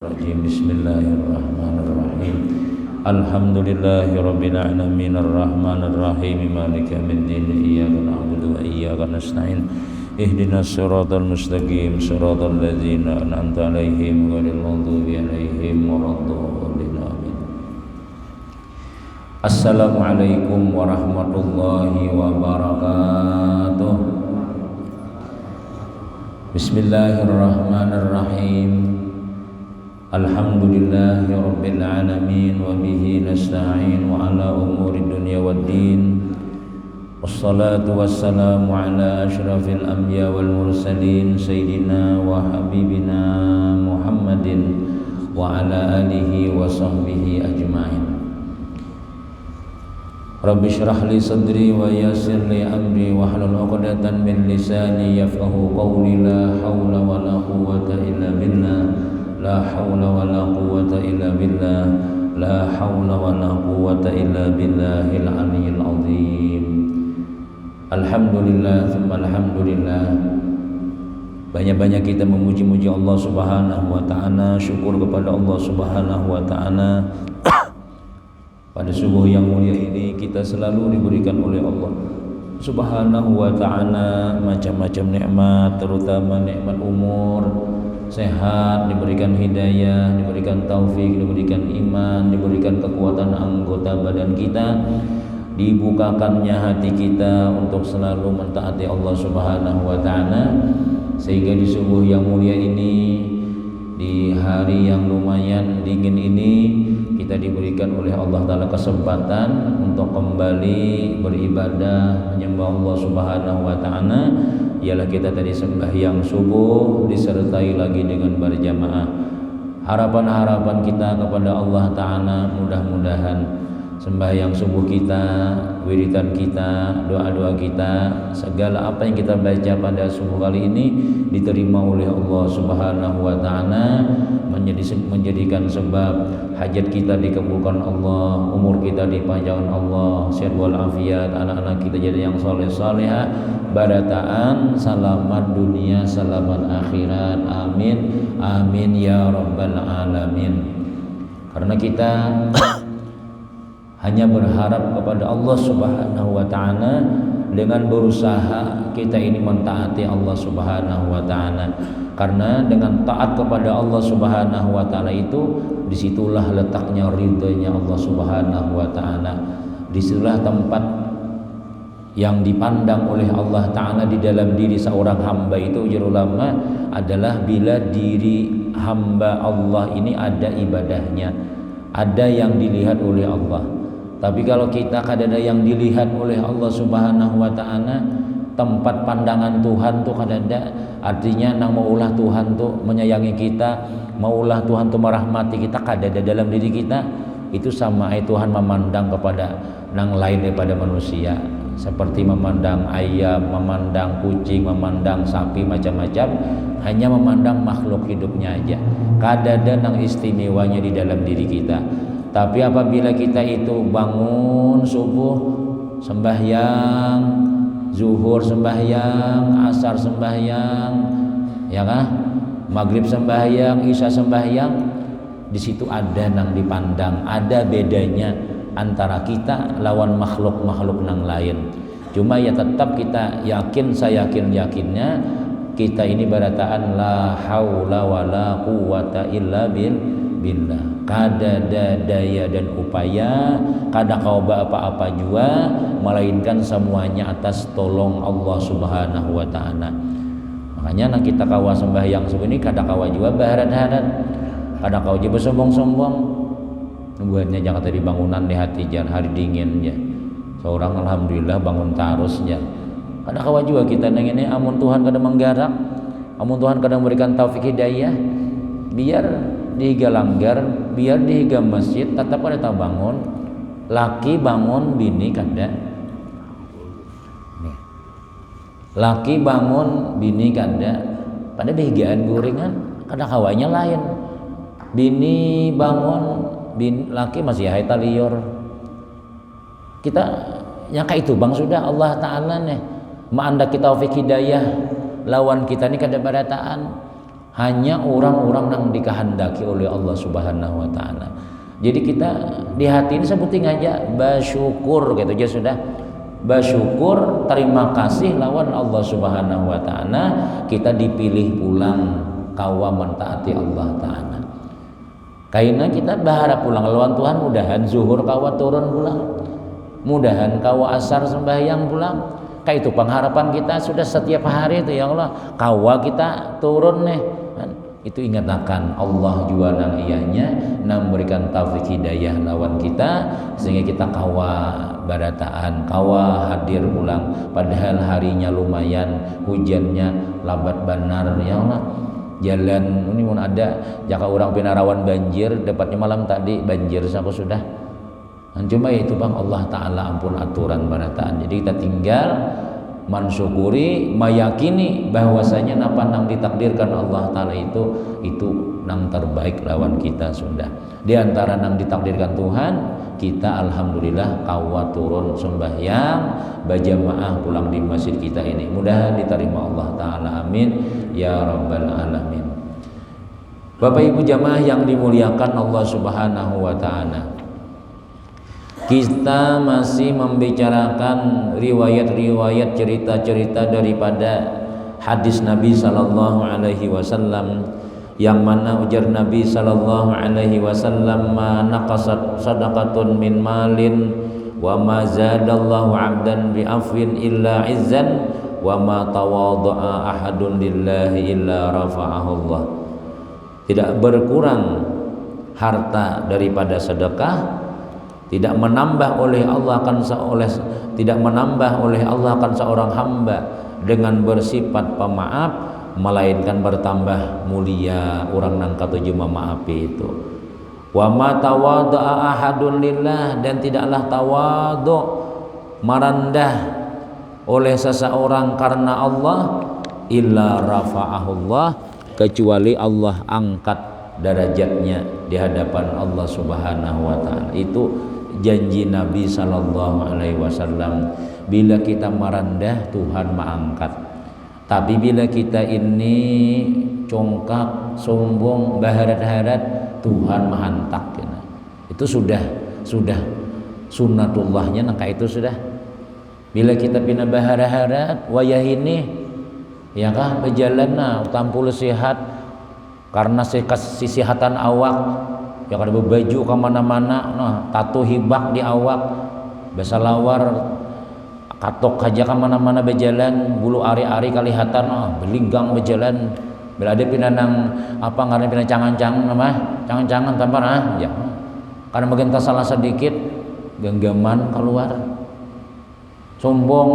Bismillahirrahmanirrahim. Alhamdulillahirabbil alamin arrahmanir rahim maliki yaumiddin iyyaka na'budu wa iyyaka nasta'in ihdinas siratal mustaqim siratal ladzina an'amta 'alaihim ghairil maghdubi 'alaihim waladdallin amin. Assalamualaikum warahmatullahi wabarakatuh. Bismillahirrahmanirrahim. Alhamdulillahi rabbil alamin wa bihi nasta'in wa ala umuri dunya waddin. Wassalatu wassalamu ala asyrafil anbiya wal mursalin sayyidina wa habibina Muhammadin wa ala alihi wa sahbihi ajma'in. Rabbi shrah li sadri wa yassir li amri wa hlul 'uqdatam min lisani yafqahu qawli. La haula wa la quwwata illa billah. La haula wa la quwwata illa billah. La haula wa la quwwata illa billahil aliyyil azim. Alhamdulillah thumma alhamdulillah. Banyak-banyak kita memuji-muji Allah Subhanahu wa taala, syukur kepada Allah Subhanahu wa taala. Pada subuh yang mulia ini kita selalu diberikan oleh Allah Subhanahu wa taala macam-macam nikmat, terutama nikmat umur, sehat, diberikan hidayah, diberikan taufik, diberikan iman, diberikan kekuatan anggota badan kita, dibukakannya hati kita untuk selalu mentaati Allah Subhanahu wa taala, sehingga di subuh yang mulia ini, di hari yang lumayan dingin ini, kita diberikan oleh Allah Ta'ala kesempatan untuk kembali beribadah menyembah Allah Subhanahu wa taala. Ialah kita tadi sembahyang subuh disertai lagi dengan berjamaah. Harapan-harapan kita kepada Allah Ta'ala, mudah-mudahan sembahyang subuh kita, wiridan kita, doa-doa kita, segala apa yang kita baca pada subuh kali ini diterima oleh Allah Subhanahu wa taala, menjadikan sebab hajat kita dikabulkan Allah, umur kita dipanjangkan Allah, sehat wal afiat, anak-anak kita jadi yang saleh-salehah, barataan, selamat dunia, selamat akhirat. Amin. Amin ya rabbal alamin. Karena kita hanya berharap kepada Allah Subhanahu wa taala, dengan berusaha kita ini mentaati Allah Subhanahu wa taala. Karena dengan taat kepada Allah Subhanahu wa taala itu, disitulah letaknya ridhonya Allah Subhanahu wa taala. Disitulah tempat yang dipandang oleh Allah Ta'ala di dalam diri seorang hamba itu, ujar ulama, adalah bila diri hamba Allah ini ada ibadahnya, ada yang dilihat oleh Allah. Tapi kalau kita kadang-kadang yang dilihat oleh Allah Subhanahu wa taala, tempat pandangan Tuhan tuh kadang-kadang, artinya nang maulah Tuhan tuh menyayangi kita, maulah Tuhan tuh merahmati kita, kadang-kadang dalam diri kita itu sama Tuhan memandang kepada nang lain daripada manusia, seperti memandang ayam, memandang kucing, memandang sapi, macam-macam, hanya memandang makhluk hidupnya aja. Kadang-kadang nang istimewanya di dalam diri kita. Tapi apabila kita itu bangun subuh sembahyang, zuhur sembahyang, asar sembahyang, ya kan? Maghrib sembahyang, isya sembahyang, di situ ada nang dipandang, ada bedanya antara kita lawan makhluk-makhluk nang lain. Cuma ya tetap kita yakin, saya yakinnya kita ini barataan la haula wala quwata illa billah. Kada daya dan upaya, kada kauba apa-apa jua, melainkan semuanya atas tolong Allah Subhanahu wa taala. Makanya nak kita kawa sembahyang subuh ini kada kawa jua baharat-harat, kada kawa jua bersombong-sombong. Buatnya jangan tadi bangunan di hati jangan hari dingin ya. Seorang alhamdulillah bangun tarus ya. Kada kawa jua kita nang ini amun Tuhan kada menggarak, amun Tuhan kada memberikan taufik hidayah, biar dihiga langgar, biar dihiga masjid, tetap ada tahu bangun. Laki bangun, bini kada. Nih. Laki bangun, bini kada. Pada dihigaan guringan, kada kawanya lain. Bini bangun, laki masih hai talior. Kita nyangka itu bang sudah Allah Ta'ala nih. Ma'anda kita taufik hidayah, lawan kita ini kada barataan. hanya orang-orang yang dikehendaki oleh Allah Subhanahu wa taala. Jadi kita di hati ini sebutin aja bersyukur gitu aja sudah. Bersyukur, terima kasih lawan Allah Subhanahu wa taala kita dipilih pulang kawa mentaati Allah taala. Karena kita berharap pulang lawan Tuhan, mudahan zuhur kawa turun pulang. Mudahan kawa asar sembahyang pulang. Kayak itu pengharapan kita sudah setiap hari itu, ya Allah, kawa kita turun nih. Itu ingatkan Allah juga nang iyanya memberikan taufik hidayah lawan kita sehingga kita kawa barataan, kawa hadir pulang padahal harinya lumayan, hujannya lambat benar, ya Allah. Jalan ini pun ada jaka orang pinarawan banjir, dapatnya malam tadi banjir aku sudah. Cuma itu Bang, Allah taala ampun aturan barataan. Jadi kita tinggal mensyukuri, meyakini bahwasanya apa nang ditakdirkan Allah taala itu nang terbaik lawan kita sudah. Di antara nang ditakdirkan Tuhan, kita alhamdulillah kawa turun sembahyang berjamaah pulang di masjid kita ini. Mudah diterima Allah taala, amin ya rabbal alamin. Bapak Ibu jamaah yang dimuliakan Allah Subhanahu wa taala, kita masih membicarakan riwayat-riwayat, cerita-cerita daripada hadis Nabi sallallahu alaihi wasallam, yang mana ujar Nabi sallallahu alaihi wasallam, ma naqasat sadaqatun min malin wa ma zadallahu 'abdan bi afwin illa izzan wa ma tawadha'a ahadun lillahi illa rafa'ahu Allah. Tidak berkurang harta daripada sedekah, tidak menambah oleh Allah akan seorang hamba dengan bersifat pemaaf, melainkan bertambah mulia orang nang katuju memaafi itu. Wa ma tawadha'a ahadun lillah, dan tidaklah tawadhu merendah oleh seseorang karena Allah, illa rafa'ahullah, kecuali Allah angkat derajatnya di hadapan Allah Subhanahu wa taala. Itu janji Nabi sallallahu alaihi wasallam. Bila kita merendah, Tuhan mengangkat. Tapi bila kita ini congkak, sombong, berharap-harap, Tuhan menghantak. Itu sudah sunnatullahnya, nangka itu sudah. Bila kita pindah berharap-harap, wayah ini ya kah berjalan tampul sehat karena kesehatan awak, ya kada berbaju kemana-mana, tato hibak di awak, besalawar katok aja kemana-mana berjalan, bulu ari-ari kelihatan, belinggang berjalan. Bila ada pinanang apa ngarana pinang cangan-cangan cangan-cangan tampar ya. Karena bagian salah sedikit genggaman keluar. Sombong,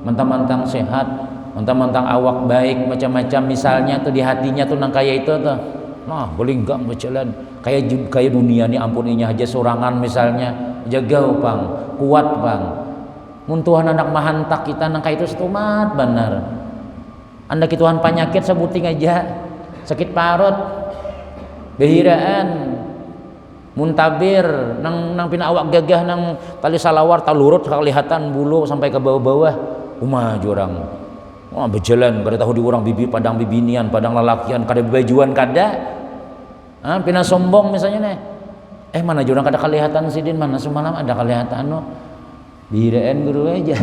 mentang-mentang sehat, mentang-mentang awak baik macam-macam, misalnya tuh di hatinya tuh nang kaya itu tuh. Belinggang berjalan kayak dunia ini ampuninya aja sorangan misalnya, jaga Bang, kuat Bang. Mun Tuhan anak mahantak kita nang kaya itu setumat benar. Anda Tuhan penyakit sebuting aja, sakit parut, behiraan, muntabir, nang pina awak gagah nang tali salawar talurut kelihatan bulu sampai ke bawah-bawah. Jurang. Berjalan kada tahu di orang bibi padang bibinian, padang lelakian, kada bajuan kada. Pina sombong misalnya nih. Mana jurang kada kelihatan sidin, mana semalam ada kelihatan no. Bihiraan guru aja.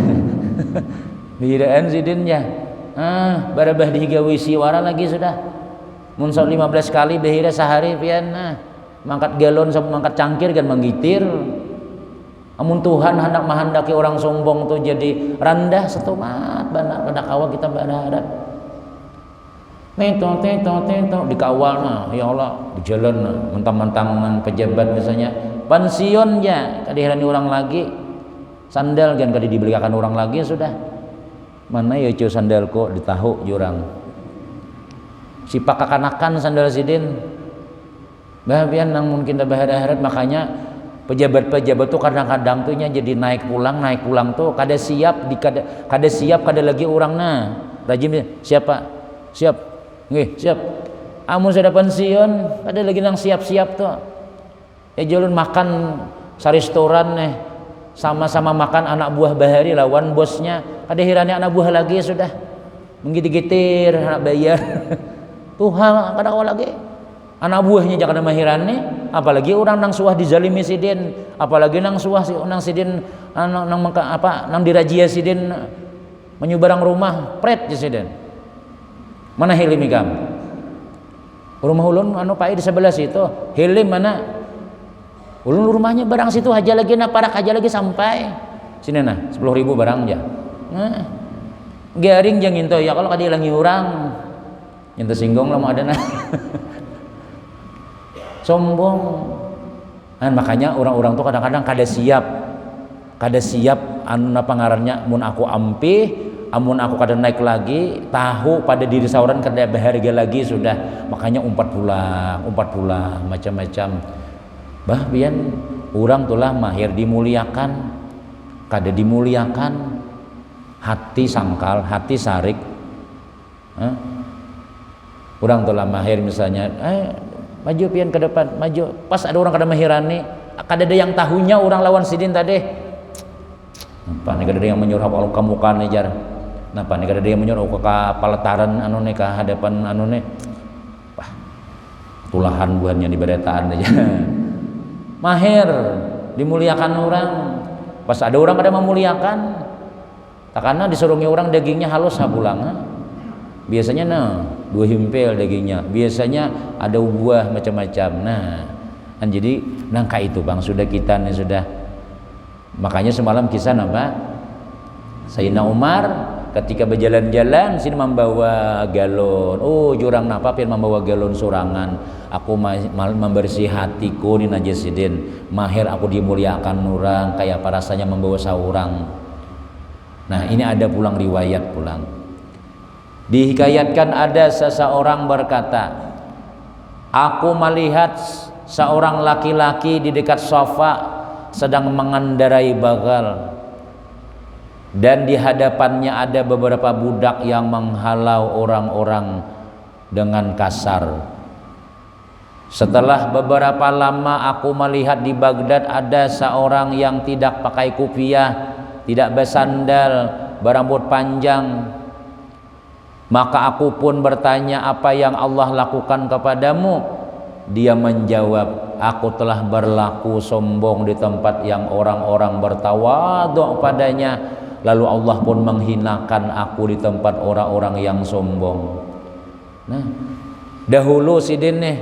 Bihiraan sidin ya. Barabah dihigawi siwara lagi sudah. Mun 15 kali behira sehari pian mangkat galon sama mangkat cangkir kan manggitir. Amun Tuhan hendak menghendaki orang sombong tuh jadi rendah setumat benar pada kawal kita berharap. Tento dikawal ya Allah di jalan mentang-mentang pejabat misalnya pensiun ya kadiharani orang lagi sandal kan kadi dibelikan orang lagi sudah. Mana ya cuy sandal kok ditahu jurang. Si pakakanakan sandal sidin. Bahagian nang mungkin dah berharap, makanya pejabat-pejabat tuh kadang-kadang tuhnya jadi naik pulang tuh kada siap lagi orang rajin siapa siap nggih siap amun sudah pensiun kada lagi nang siap-siap tuh jalan makan sa restoran sama-sama makan anak buah bahari lawan bosnya kada hirani anak buah lagi sudah menggitir-gitir anak bayar Tuhan kada lagi anak buahnya jangan mahirane, apalagi orang nang suah dizalimi sidin, apalagi nang suah nang sidin nang dirajia sidin menyubarang rumah pret je sidin. Mana hilim ikam? Rumah ulun pai di sebelah situ. Hilim mana? Ulun rumahnya barang situ aja lagi na parak aja lagi sampai sini nah 10.000 barang aja. Nah, garing jang into ya kalau kada ilangi orang. Yang tersinggung lah mau ada nah. Sombong. Nah, makanya orang-orang tuh kadang-kadang kada siap anu napa ngarannya mun aku ampih, amun aku kada naik lagi, tahu pada diri sauran kada berharga lagi sudah. Makanya umpat pulang macam-macam. Bah bian orang tulah mahir dimuliakan, kada dimuliakan, hati sangkal, hati sarik. Orang tulah mahir misalnya, maju pian ke depan, maju. Pas ada orang kada mahirani, kada ada yang tahunya orang lawan sidin tadi. Napa nih kada ada yang menyuruh kamu kan jar. Napa nih kada ada yang menyuruh ke paletaran anu nih ke hadapan anu nih. Wah, tulahan buahnya di beretaan aja. Mahir dimuliakan orang. Pas ada orang kada memuliakan, takana disuruhnya orang dagingnya halus hapulang. Biasanya nah 2 himpil dagingnya, biasanya ada buah macam-macam. Nah, kan jadi nangka itu bang sudah kita nih sudah. Makanya semalam kisah apa? Sayyidina Umar ketika berjalan-jalan sini membawa galon. Oh jurang napa pian membawa galon sorangan. Aku membersih hatiku ni najasidin. Mahir aku dimuliakan orang kayak apa rasanya membawa saurang. Nah ini ada pulang riwayat pulang. Dihikayatkan ada seseorang berkata, aku melihat seorang laki-laki di dekat sofa sedang mengendarai bagal dan di hadapannya ada beberapa budak yang menghalau orang-orang dengan kasar. Setelah beberapa lama aku melihat di Baghdad ada seorang yang tidak pakai kufiah, tidak bersandal, berambut panjang. Maka aku pun bertanya, apa yang Allah lakukan kepadamu? Dia menjawab, aku telah berlaku sombong di tempat yang orang-orang bertawadhu padanya, lalu Allah pun menghinakan aku di tempat orang-orang yang sombong. Nah, dahulu sidin nih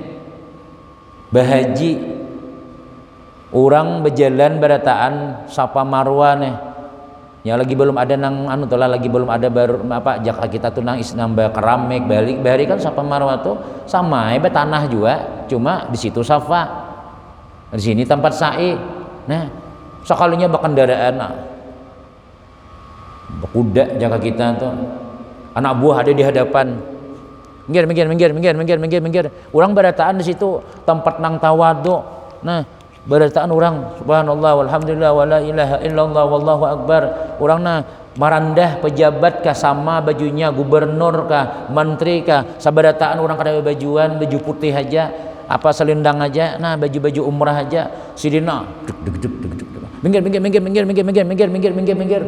bahaji orang berjalan berataan Safa Marwah nih. Ya lagi belum ada nang anu tuh lah, lagi belum ada baru apa jaka kita tuh nang nambah keramik balik kan Safa Marwah tuh sama tanah juga, cuma di situ Safa, di sini tempat sa'i. Nah sekalinya berkendaraan berkuda jaka kita tuh anak buah ada di hadapan, minggir orang berataan di situ tempat nang tawadhu. Nah berataan orang subhanallah walhamdulillah wala ilaha illallah wallahu akbar. Orang nah marandah pejabat kah sama bajunya, gubernur kah, menteri kah, sabarataan orang kada bajuan baju putih aja, apa selendang aja, nah baju-baju umrah aja sidina minggir.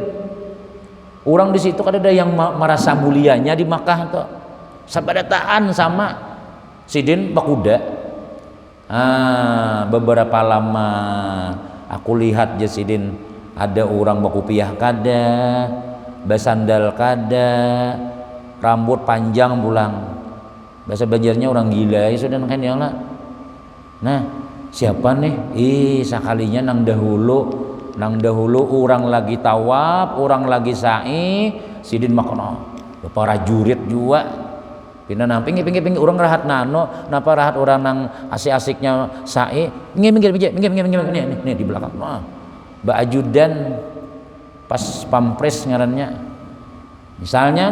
Orang di situ kada ada yang merasa mulianya di Makkah tuh. Sabarataan sama sidin bakuda. Beberapa lama aku lihat jasidin ada orang bakupiah kada, basandal kada, rambut panjang pulang. Bahasa Banjarnya orang gila ya sudah kan ya lah. Nah siapa nih? Sekalinya nang dahulu orang lagi tawaf, orang lagi sa'i, sidin makan para jurit juga. Pindah nang pinggir orang rahat nano, napa rahat orang nang asik-asiknya sa'i, minggir nih di belakang. Mbak ajudan pas pampres ngarannya. Misalnya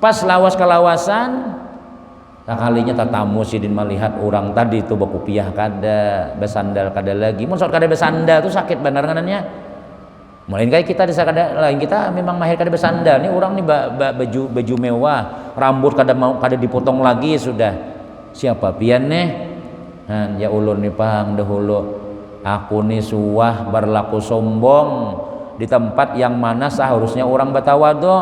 pas lawas kelawasan, sekalinya tatamu sidin melihat orang tadi itu bakupiah kada, besandal kada lagi. Mun sok kada besandal tuh sakit benar nganannya. Mulain kayak kita di kada lain kita memang mahir kada bersandal nih orang nih baju mewah, rambut kada dipotong lagi sudah. Siapa pian nih? Ya ulun nih pang dahulu aku nih suah berlaku sombong di tempat yang mana seharusnya orang bertawadhu.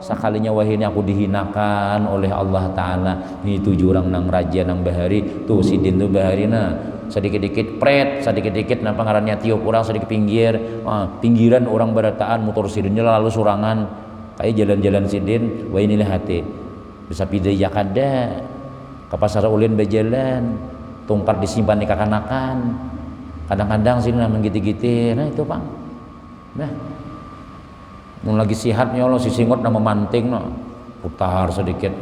sekalinya wahini aku dihinakan oleh Allah Ta'ala. Ini 7 orang nang raja nang bahari tuh sidin tuh bahari nah sedikit-dikit pret, sedikit-dikit napa ngarannya tiup orang sedikit pinggir, pinggiran orang berataan motor sidinnya lalu surangan kayak jalan-jalan sidin wahini hati bisa pidai jakada ke pasar ulin berjalan tungkat disimpan di kakanakan kadang-kadang sini namanya gitu-gitu nah itu Bang nah mun lagi sihat nyolo si singot nama manting no putar sedikit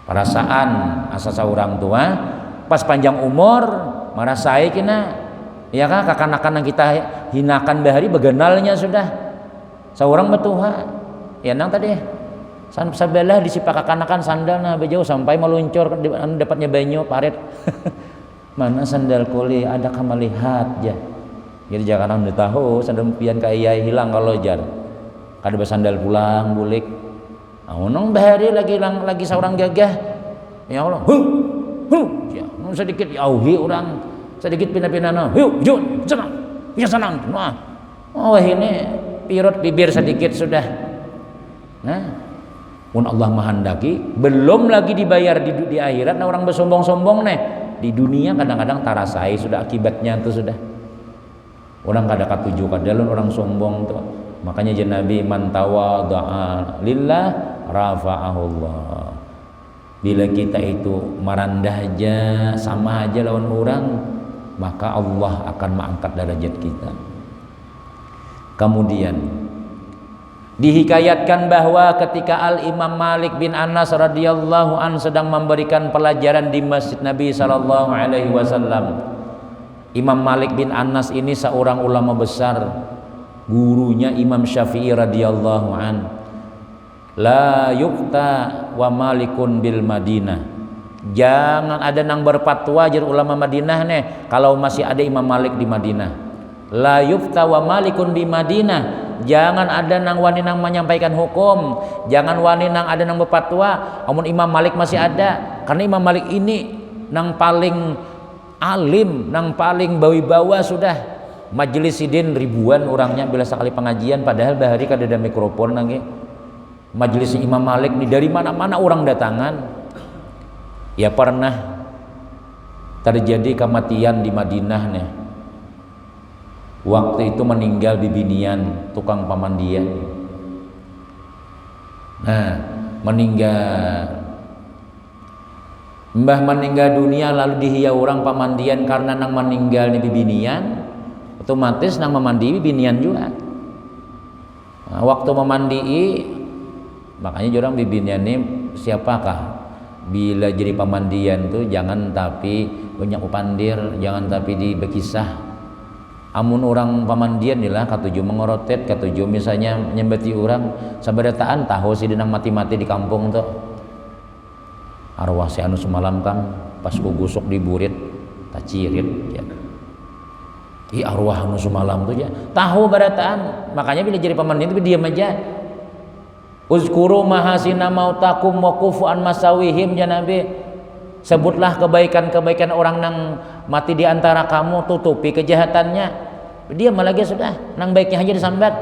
perasaan asa saurang tua pas panjang umur merasai kina ya kan kakanakan yang kita hinakan bahari begenalnya sudah saurang betuha ya nang tadi sabelah disipak kakanakan sandal nah bejauh sampai meluncur dapatnya banyu paret mana sandal kuli ada melihat ya jadi jangan anda tahu sandal pian kayak hilang kalau jar kada bersandal pulang bulik nong bahari lagi seorang gagah ya Allah ya sedikit auhi orang sedikit pindah-pindah no jun senang ya senang nah ini pirot bibir sedikit sudah nah pun Allah menghendaki belum lagi dibayar di akhirat nah orang bersombong-sombong nih di dunia kadang-kadang tarasai sudah akibatnya itu sudah orang kada katuju kadalun orang sombong tuh makanya jen Nabi man tawadha'a lillah rafa'ahullah bila kita itu merendah aja sama aja lawan orang maka Allah akan mengangkat derajat kita. Kemudian dihikayatkan bahwa ketika Al-Imam Malik bin Anas radhiyallahu an sedang memberikan pelajaran di Masjid Nabi sallallahu alaihi wasallam. Imam Malik bin Anas ini seorang ulama besar, gurunya Imam Syafi'i radhiyallahu an. La yukta wa malikun bil Madinah. Jangan ada nang berfatwa jadi ulama Madinah nih kalau masih ada Imam Malik di Madinah. La yufta wa malikun di Madinah. Jangan ada nang wani nang menyampaikan hukum, jangan wani nang ada nang berfatwa. Amun Imam Malik masih ada, karena Imam Malik ini nang paling alim, nang paling bawi-bawa sudah. Majelis sidin ribuan orangnya bila sekali pengajian, padahal bahari kada ada mikrofon nang majelis Imam Malik nih dari mana-mana orang datangan. Ya pernah terjadi kematian di Madinah nih. Waktu itu meninggal bibinian tukang pamandian. Nah, Mbah meninggal dunia lalu dihiya orang pamandian karena nang meninggal nih bibinian, otomatis nang memandi bibinian juga. Nah, waktu memandii makanya orang bibinian ini siapakah? Bila jadi pamandian tuh jangan tapi banyak upandir, jangan tapi dibekisah. Amun orang pamandian nilah katuju mengorotet, katuju misalnya nyembati orang sabadataan tahu si dinang mati-mati di kampung tuh. Arwah si anu semalam kang pas ku gusuk di burit tacirit ya. Arwah anu semalam tuh ya. Tahu badataan, makanya bila jadi pamandian itu diam aja. Uzkuru mahasina mautakum wa kufu an masawihim ya Nabi. Sebutlah kebaikan-kebaikan orang nang mati di antara kamu, tutupi kejahatannya. Dia malah lagi sudah, nang baiknya aja disambat.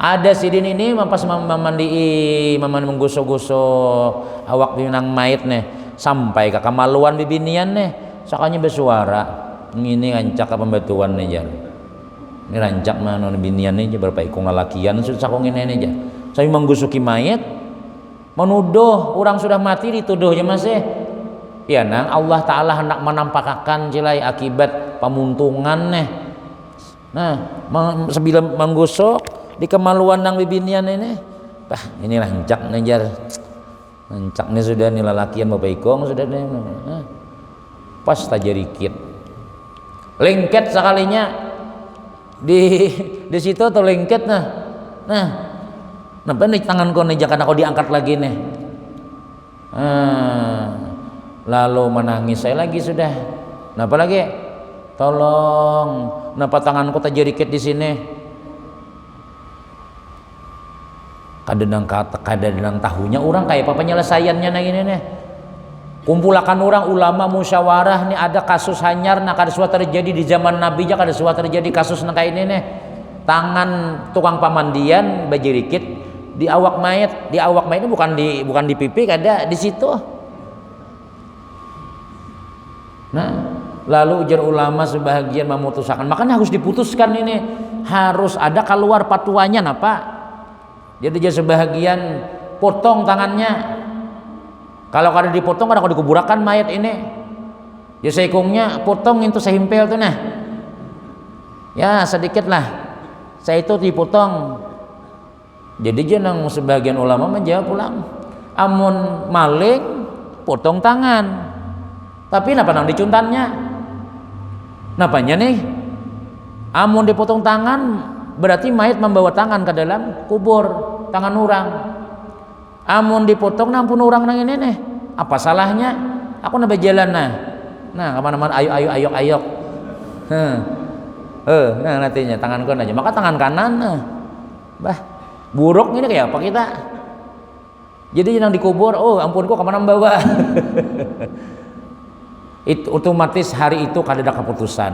Ada sidin ini pas memandi, menggusuk-gusuk awak nang mayit nih, sampai ke kemaluan bibinian nih, sakanya bersuara. Ini rancak apa pembatuan nih jar. Ini rancak mana bibinian nih berapa ikung lalakian sudah sakong ini aja. Saya menggusuki mayat, menuduh orang sudah mati dituduhnya masih. Ya nang Allah Ta'ala hendak menampakkan cilai akibat pemuntungan nih. Nah, sebelum menggusuk di kemaluan nang bibinian ini, ini rancak nih jar. Rancak nih sudah nih lalakian bapak ikong sudah nih. Nah, pas tajarikit. Lengket sekalinya di situ tuh lengket nah. Napa nih tangan kau nih jangan aku diangkat lagi nih. Lalu menangis saya lagi sudah. Napa lagi? Tolong, napa tanganku terjerikit di sini? Kadang tahunya orang kayak apa penyelesaiannya nah ini nih. Kumpulakan orang ulama musyawarah nih ada kasus hanyar nah kada suatu terjadi di zaman Nabi aja kada suatu terjadi kasus nah kayak ini nih. Tangan tukang pamandian berjerikit di awak mayat ini bukan di pipi, ada di situ. Nah, lalu ujar ulama sebahagian memutuskan, makanya harus diputuskan ini, harus ada keluar patuanya napa. Jadi dia sebahagian potong tangannya. Kalau kada dipotong kada dikuburakan mayat ini. Ya seikungnya potong itu sehimpel tuh nah. Ya sedikit lah. Saya itu dipotong. Jadi jenang sebagian ulama menjawab pulang, amun maling potong tangan. Tapi napa nang dicuntannya? Napanya nih? Amun dipotong tangan berarti mayat membawa tangan ke dalam kubur, tangan orang. Amun dipotong nampun orang nang ini nih. Apa salahnya? Aku nabe jalan nah. Nah, kemana-mana ayok. Nah nantinya tangan kanan aja, maka tangan kanan nah. Bah, buruk ini kayak apa kita? Jadi yang dikubur, oh ampun kok kemana bawa? Itu otomatis hari itu kada ada keputusan.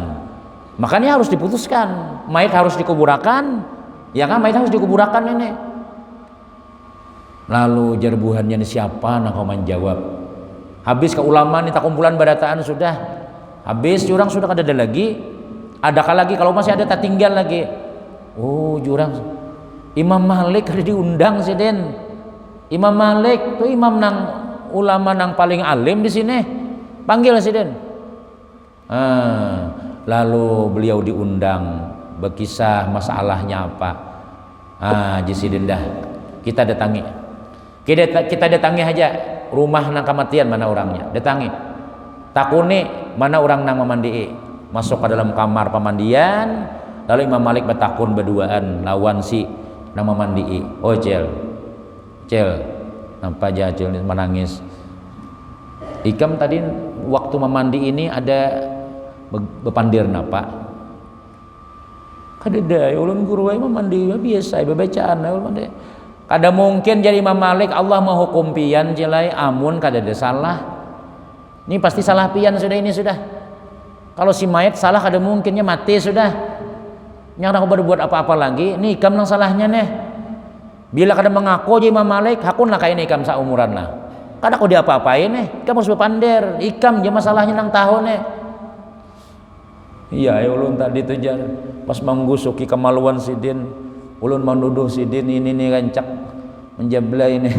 Makanya harus diputuskan, mayat harus dikuburakan, ya kan, mayat harus dikuburakan ini. Lalu jarbuhannya ini siapa? Nah kau menjawab. Habis ke ulama nih tak kumpulan barataan sudah. Habis jurang sudah kada ada lagi. Adakah lagi? Kalau masih ada tak tinggal lagi. Oh jurang. Imam Malik ada diundang sih Den. Imam Malik tuh imam nang ulama nang paling alim di sini. Panggil sih Den. Lalu beliau diundang, berkisah masalahnya apa. Jisidin dah. Kita datangi. Kita datangi aja rumah nang kematian, mana orangnya. Datangi. Takuni mana orang nang memandii. Masuk ke dalam kamar pemandian, lalu Imam Malik bertakun berduaan lawan si nang memandii. Oh Cel, nampak aja Cel menangis. Ikam tadi waktu memandi ini ada bepandir napa? Kadeda ulun guru memandi biasa bacaan ulun. Kada mungkin jadi Imam Malik Allah menghukum pian jelai amun kadeda salah. Ini pasti salah pian sudah ini sudah. Kalau si mayat salah kada mungkinnya mati sudah. Yang aku berbuat apa-apa lagi, ini ikam nang salahnya nih. Bila kada mengaku jadi Imam Malik, hakun lah kayak ini ikam saumuran lah. Kada aku diapa-apain nih, ikam harus berpandir. Ikam je masalahnya nang tahun nih. Iya, ulun tadi tuh jar pas menggusuki kemaluan sidin, ulun menuduh sidin ini nih rancak menjabla ini.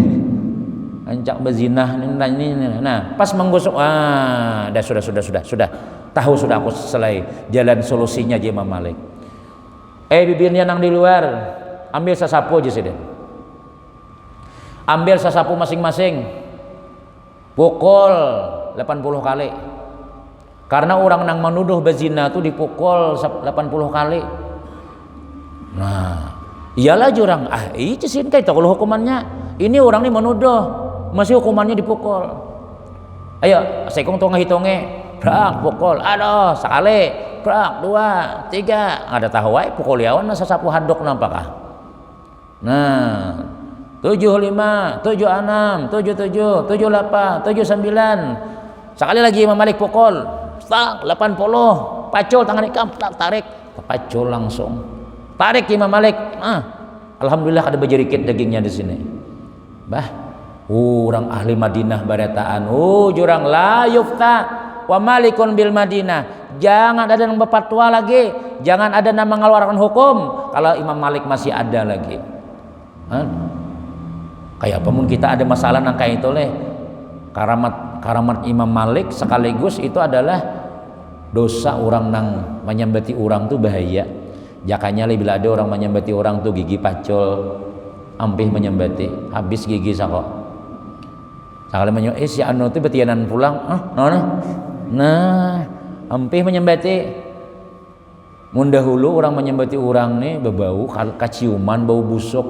Rancak berzinah ini. Nah, pas menggusuk sudah. Tahu sudah aku selesai jalan solusinya je Imam Malik. Bibirnya nang di luar, ambil sasapu aja sih. Ambil sasapu masing-masing. Pukul 80 kali. Karena orang nang menuduh berzina itu dipukul 80 kali. Nah, iyalah jurang. Itu sih kayak kalau hukumannya. Ini orang ini menuduh, masih hukumannya dipukul. Ayo, sekong tong ngitongnya. Brak pukul, aduh sekali, brak 2, 3, ada tahu wae pukul yawan sasapu hadok nampakah. Nah, 75, 76, 77, 78, 79. Sekali lagi Imam Malik pukul, tak 80, pacul tangan ikam, tak tarik, pacul langsung. Tarik Imam Malik. Alhamdulillah ada berjerikit dagingnya di sini. Bah, orang ahli Madinah barataan, jurang la yufta wa malikun bil Madinah. Jangan ada yang berfatwa lagi, jangan ada yang mengeluarkan hukum kalau Imam Malik masih ada lagi. Kayak apa pun kita ada masalah nang kayak itu leh. Karamat Imam Malik sekaligus itu adalah dosa orang nang menyembati orang tuh bahaya. Jakanya bila ada orang menyembati orang tuh gigi pacul, ampih menyembati, habis gigi sakok. Sakali menyembati si anu tuh betianan pulang, Nah, ampih menyembati. Mun dahulu orang menyembati orang nih berbau kaciuman, bau busuk.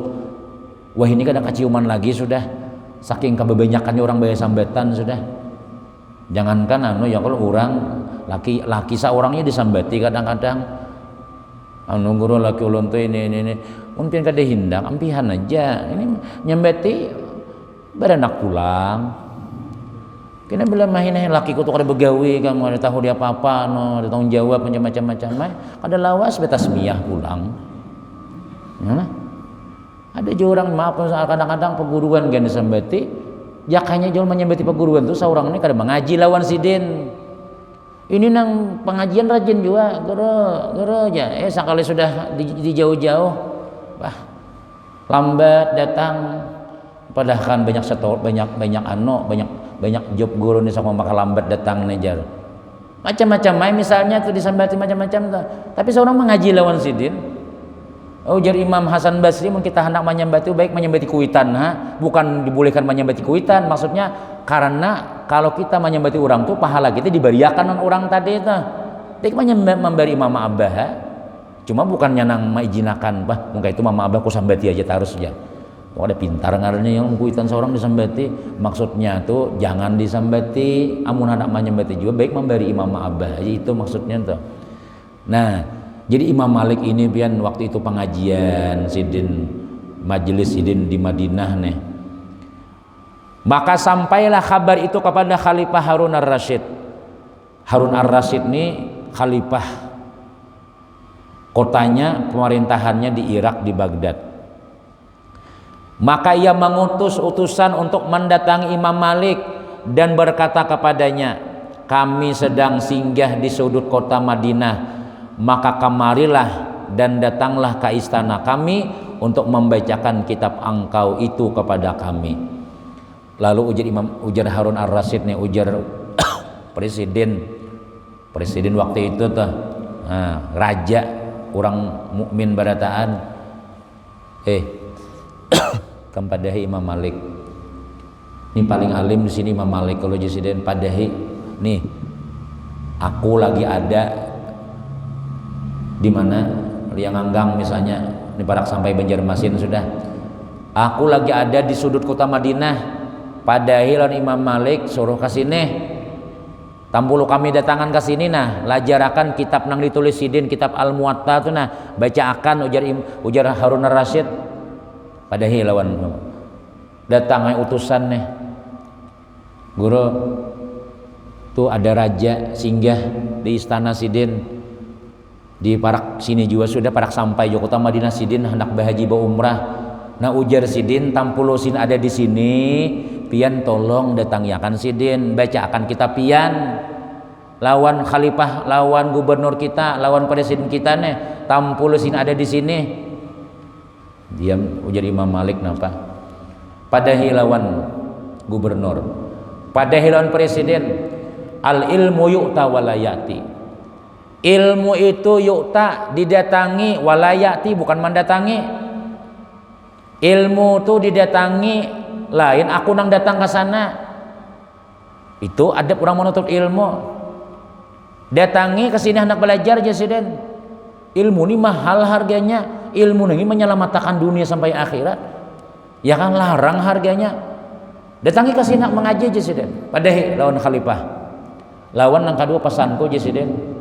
Wah ini kada kaciuman lagi sudah. Saking kebanyakannya orang bayar sambatan sudah. Jangankan ya kalau orang laki seorangnya disambati kadang-kadang. Anu guru laki ulun tuh ini. Mungkin kada hindak, ampihan aja. Ini nyembati beranak pulang. Kena bila main laki ku tuh kada begawi, kamu ada tahu dia apa-apa, ada tanggung jawab macam-macam, kada lawas betasmiyah pulang. Nah, Ada juga orang maaf kadang-kadang perguruan gini sambati, ya kayaknya jual menyambati perguruan tuh seorang ini kadang mengaji lawan sidin. Ini nang pengajian rajin juga, gero aja. Sekali sudah di jauh-jauh, wah lambat datang. Padahal kan banyak job guru nih sama bakal lambat datang nih jar. Macam-macam, misalnya tuh disambati macam-macam tuh. Tapi seorang mengaji lawan sidin. Ujar Imam Hasan Basri, mun kita hendak menyambati baik menyambati kuitan, bukan dibolehkan menyambati kuitan. Maksudnya karena kalau kita menyambati orang tuh pahala kita diberiakan orang tadi itu. Tik memberi Mama Abah, cuma bukannya nang maijinakan, bah mungkin itu Mama Abah ku sambati aja terus ya. Oh, ada pintar ngarannya yang kuitan seorang disambati. Maksudnya tuh jangan disambati, amun hendak menyambati juga baik memberi Mama Abah aja, itu maksudnya tuh. Nah, jadi Imam Malik ini pian waktu itu pengajian sidin, majelis sidin di Madinah nih. Maka sampailah kabar itu kepada Khalifah Harun ar-Rasyid. Harun ar-Rasyid ini khalifah, kotanya pemerintahannya di Irak, di Baghdad. Maka ia mengutus utusan untuk mendatangi Imam Malik dan berkata kepadanya, kami sedang singgah di sudut kota Madinah, maka kemarilah dan datanglah ke istana kami untuk membacakan kitab engkau itu kepada kami. Lalu ujar Harun ar-Rasyid nih, ujar presiden waktu itu tuh, raja orang mukmin barataan, kempadahi Imam Malik. Ini paling alim di sini Imam Malik. Kalau presiden padahi nih, aku lagi ada di mana Liang Anggang misalnya, ini parak sampai Banjarmasin sudah. Aku lagi ada di sudut kota Madinah, padahi lawan Imam Malik suruh ke sini. Tampulu kami datangan ke sini nah, lajarakan kitab nang ditulis sidin, kitab Al-Muwatta tuh nah, bacaakan ujar Harun ar-Rasyid. Padahi lawan datang utusan nih. Guru tuh ada raja singgah di istana sidin. Di parak sini juga sudah parak sampai Jogja Madinah sidin hendak berhaji umrah. Nah ujar sidin tampulu sin ada di sini, pian tolong datangyakan sidin, baca akan kita pian lawan khalifah, lawan gubernur kita, lawan presiden kita nih, tampulu sin ada di sini. Diam ujar Imam Malik napa? Padahi lawan gubernur, padahi lawan presiden, al ilmu yu'ta walayati. Ilmu itu yu'ta didatangi, walayati bukan mendatangi. Ilmu itu didatangi, lain aku nang datang ke sana. Itu adab orang menuntut ilmu. Datangi ke sini hendak belajar jasiden. Ilmu ini mahal harganya. Ilmu ini menyelamatkan dunia sampai akhirat. Ya kan larang harganya. Datangi ke sini mengaji jasiden. Padahi lawan khalifah. Lawan nang kedua pesanku jasiden.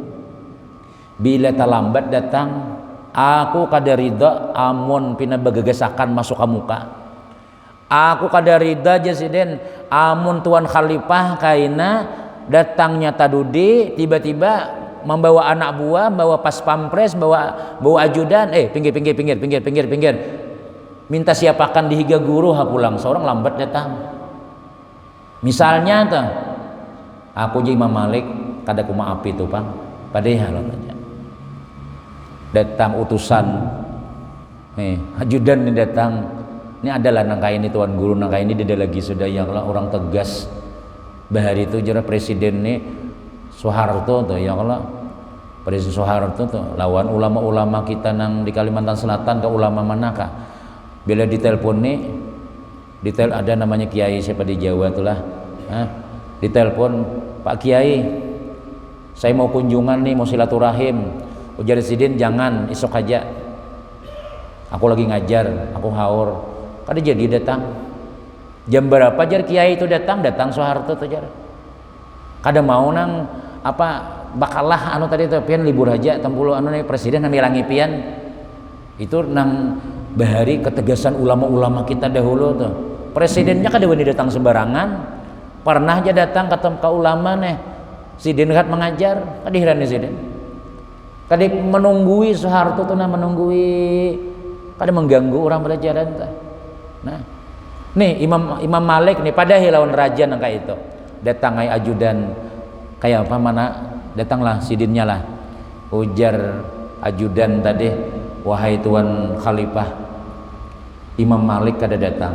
Bila terlambat datang, aku kada ridha amun pina begegesakan masuk ke muka. Aku kada ridha jasiden amun tuan khalifah kaina datangnya tadudi tiba-tiba membawa anak buah, bawa pas pampres, bawa ajudan, pinggir. Minta siapakan dihiga guru pulang, seorang lambat datang. Misalnya tuh, aku jadi Imam Malik kada kuma api tuh Bang. Padahal datang utusan ajudan ini datang, ini adalah nangka ini tuan guru, nangka ini dia lagi sudah yang orang tegas bahari itu jera presiden nih Soeharto tuh ya kalau Presiden Soeharto tuh lawan ulama-ulama kita nang di Kalimantan Selatan ke ulama manakah bila ditelepon nih ada namanya kiai siapa di Jawa itulah ditelepon, Pak Kiai saya mau kunjungan nih, mau silaturahim. Ujar sidin jangan, esok aja. Aku lagi ngajar, aku haur. Kada jadi datang. Jam berapa jar kiai itu datang Soeharto tuh jar. Kada mau nang apa bakalah anu tadi tuh pian libur aja tampulu anu nih presiden namilangi pian. Itu nang bahari ketegasan ulama-ulama kita dahulu tuh. Presidennya kada wani datang sembarangan. Pernah aja datang ke ulama nih. Sidin kat mengajar, kadihiran nih sidin. Tadi menunggui Soeharto tuh menunggui Kadang mengganggu orang belajar entah. Nah, nih Imam Malik nih pada lawan raja nang kayak itu. Datang ai ajudan kayak apa mana? Datanglah sidinnya lah. Ujar ajudan tadi, wahai tuan khalifah, Imam Malik kada datang.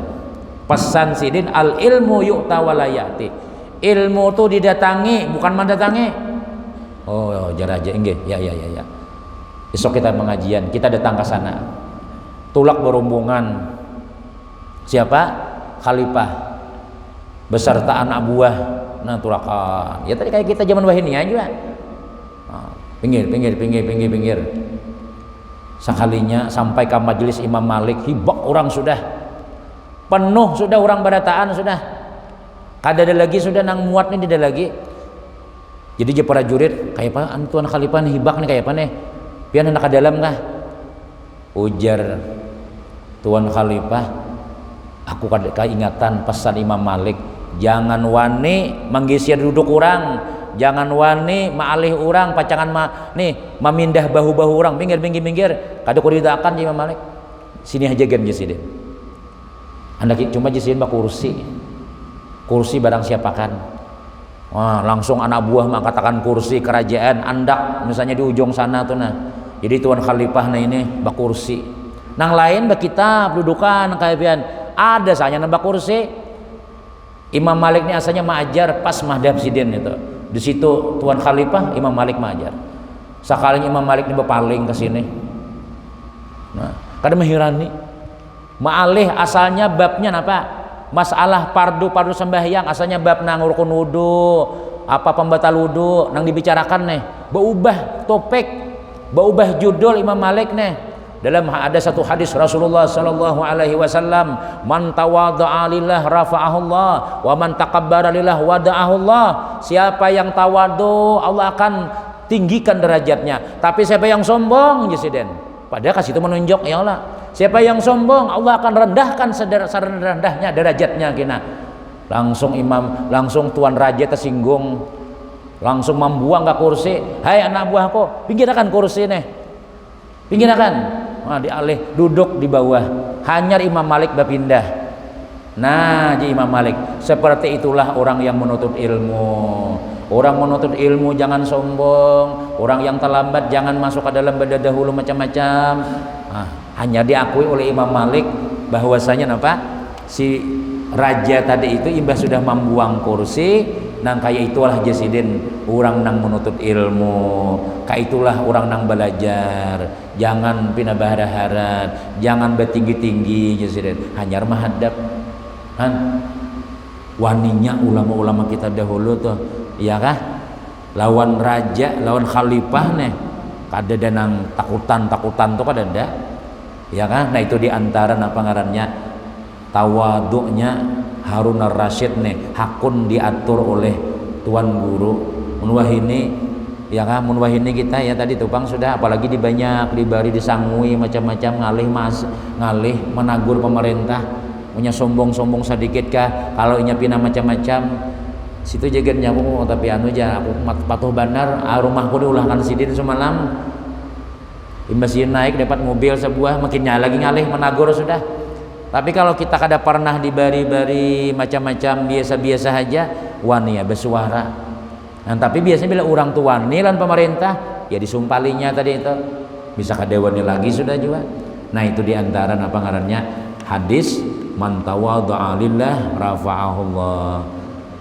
Pesan sidin al ilmu yu'ta walayati. Ilmu tuh didatangi bukan mendatangi. Oh, jar aja enggak. Ya. Besok kita pengajian, kita datang ke sana. Tulak berombongan. Siapa? Khalifah beserta anak buah. Nah, tulakan. Ya tadi kayak kita zaman wahini aja. Nah, pinggir. Sekalinya sampai ke majelis Imam Malik, hibak orang sudah. Penuh sudah orang barataan sudah. Kada ada lagi sudah nang muat nih tidak lagi. Jadi je para jurid kayak apa tuan khalifah nih hibak nih kayak apa nih? Pian nak ke dalam kah? Ujar tuan khalifah, aku kada keingatan pesan Imam Malik, jangan wani manggisir duduk orang, jangan wani maalih orang pacangan nih memindah bahu-bahu orang, pinggir. Kada kudidakan Imam Malik. Sini aja gan jesidin. Anda cuma jesidin bak kursi barang siapakan. Wah, langsung anak buah mengatakan kursi kerajaan andak misalnya di ujung sana tuh nah. Jadi tuan khalifah nah ini bak kursi. Nang lain bak kitab dudukan kayak pian. Ada saja nambah kursi. Imam Malik ini asalnya mengajar pas madhab sidin itu. Di situ tuan khalifah Imam Malik mengajar. Sekali Imam Malik ini berpaling ke sini. Nah, kadang menghirani. Ma'alih asalnya babnya apa? Masalah fardu sembahyang asalnya bab nang rukun wudu, apa pembatal wudu nang dibicarakan nih. Berubah topik, berubah judul Imam Malik nih. Dalam ada satu hadis Rasulullah sallallahu alaihi wasallam, man tawadha'a lillah rafa'ahullah wa man takabbara lillah wada'ahullah. Siapa yang tawadu Allah akan tinggikan derajatnya, tapi siapa yang sombong Presiden. Padahal kasih itu menunjuk ya Allah. Siapa yang sombong Allah akan rendahkan serendah-rendahnya derajatnya kina. Langsung tuan raja tersinggung. Langsung membuang ke kursi. Hai anak buahku, pinggirkan kursi nih. Pinggirkan. Nah, dialih duduk di bawah. Hanyar Imam Malik berpindah. Nah, ji Imam Malik, seperti itulah orang yang menuntut ilmu. Orang menuntut ilmu jangan sombong. Orang yang terlambat jangan masuk ke dalam beda dahulu macam-macam. Nah, hanya diakui oleh Imam Malik bahwasanya apa? Si raja tadi itu imbas sudah membuang kursi, nang kayak itulah jasidin orang nang menuntut ilmu. Kayak itulah orang nang belajar. Jangan pindah bahara-harat, jangan bertinggi-tinggi jasidin. Hanya menghadap kan waninya ulama-ulama kita dahulu tuh, ya kah? Lawan raja, lawan khalifah nih. Kada ada nang takutan tuh kada ada. Ya kan? Nah itu diantara apa ngarannya tawaduknya Harun ar-Rasyid nih, hakun diatur oleh tuan guru. Munwahini ya kan, munwahini kita ya tadi tupang sudah, apalagi dibari disangui macam-macam ngalih menagur pemerintah, punya sombong sedikit kah, kalau inya pindah macam-macam situ jagan nyamu tapi anu aja aku patuh bandar rumahku diulahkan sidin semalam. Imbasnya naik dapat mobil sebuah makin lagi ngalih menagur sudah. Tapi kalau kita kada pernah dibari-bari macam-macam biasa-biasa aja wani ya bersuara. Nah, tapi biasanya bila orang tua nilan pemerintah ya disumpalinya tadi itu bisa kada wani lagi sudah juga. Nah itu diantara apa ngarannya hadis man tawadha'a lillah rafa'ahullah.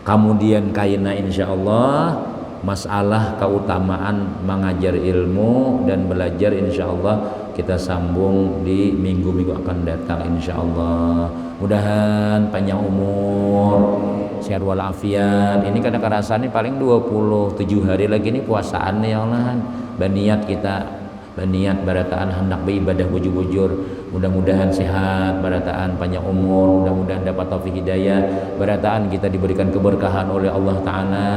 Kemudian kaina insyaallah masalah keutamaan mengajar ilmu dan belajar insyaallah kita sambung di minggu-minggu akan datang insyaallah. Mudahan panjang umur, sehat walafiat. Ini kadang kerasa nih paling 27 hari lagi nih puasaan nih ya Allah. Baniat kita baniat barataan hendak beribadah bujur-bujur. Mudah-mudahan sehat, barataan panjang umur, mudah-mudahan dapat taufik hidayah, barataan kita diberikan keberkahan oleh Allah Ta'ala,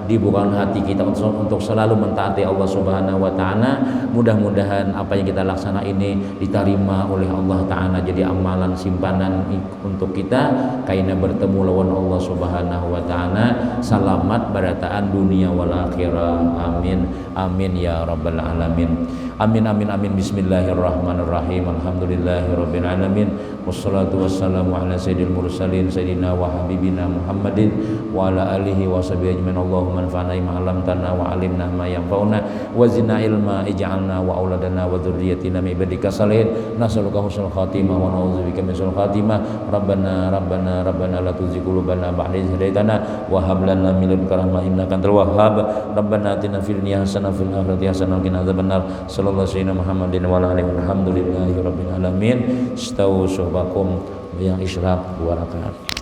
dibukakan hati kita untuk selalu mentaati Allah Subhanahu Wa Ta'ala. Mudah-mudahan apa yang kita laksana ini diterima oleh Allah Ta'ala jadi amalan simpanan untuk kita karena bertemu lawan Allah Subhanahu Wa Ta'ala. Selamat barataan dunia wal akhirah. Amin amin ya rabbal alamin. Amin amin amin. Bismillahirrahmanirrahim. Alhamdulillah walhamdulillahirabbil alamin. Wassalatu wassalamu ala sayyidil mursalin sayyidina wa habibina Muhammadin wa ala alihi wa sahbihi ajmain. Allahumma anfa'na bima 'allamtana wa 'allimna ma yanfa'una wa zidna ilma, ij'alna wa auladana wa dzurriyyatina min ibadika salihin. Nas'aluka husnul khatimah wa na'udzubika min su'il khatimah. Rabbana la tuzigh qulubana ba'da idh hadaitana wa hab lana min ladunka rahmah innaka antal wahhab. Rabbana atina fid dunya hasanah fil akhirati hasanah wa qina adzabannar. Sallallahu alaihi Muhammadin wa ala alihi walhamdulillahi rabbil alamin. Istau subakum yang isyraq wa rakaat.